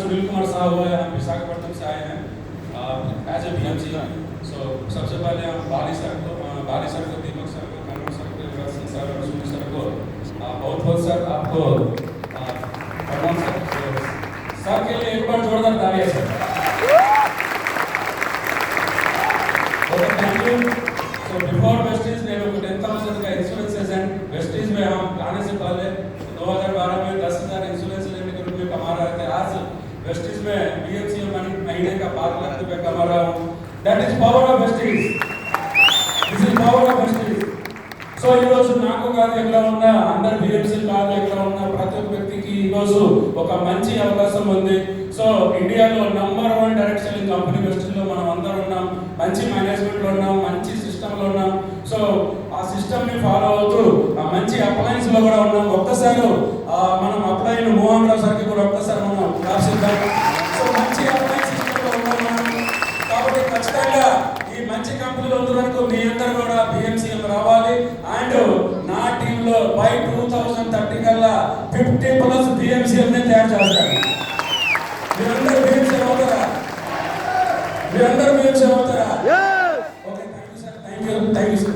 सुनील कुमार साहब है, हम विशाखापट्टनम से आए हैं एज ए बीएमसी। सो सबसे पहले हम बाली सर को दीपक सर को कन्वर सर को युवराज सिंह सर और सुनील सर को बहुत बहुत सर आपको प्रणाम सर। सर के लिए एक बार जोरदार तालियां sir. Thank you. So before Vestige ने 10,000 का इंश्योरेंस एजेंट वेस्टीज में हम आने से पहले 2012 में 10,000 इंश्योरेंस लेने के रूप में कमा रहे थे। आज वेस्टीज में बीएमसी महीने का 12 लाख रुपए कमा रहा हूँ। That is power of Vestige. This is power of Vestige. So ఈ రోజు నాకు కాదు ఎక్కడ ఉన్నా అందరు బిఎంసీ కాదు ఎక్కడ ఉన్నా ప్రతి ఒక్క వ్యక్తికి ఈ రోజు ఒక మంచి అవకాశం ఉంది. సో ఇండియాలో number 1 direct selling company Vestige లో మనం అందరం ఉన్నాం, మంచి మేనేజ్మెంట్ లో ఉన్నాం, మంచి సిస్టమ్ లో ఉన్నాం. సో ఆ సిస్టమ్ ని ఫాలో అవుతూ ఆ మంచి అప్లయన్స్ లో కూడా ఉన్నాం. ఒక్కసారి మనం అప్లైన్ మోహన్ రావు సార్కి కూడా ఒక్కసారి మనం రాసిద్దాం. సో మంచి అప్లైన్ సిస్టమ్ లో ఉన్నాం మనం. కాబట్టి ఖచ్చితంగా ఈ మంచి కంపెనీలో ఉన్నందుకు మీ అందరూ కూడా బిఎంసీఎం రావాలి. అండ్ నా టీంలో బై 2030 కల్లా 50+ బిఎంసీఎం ని తయారు చేస్తాను. మీరందరూ బిఎంసీ అవుతారా? మీరందరూ బిఎంసీ అవుతారా? Okay, thank you sir. Thank you sir.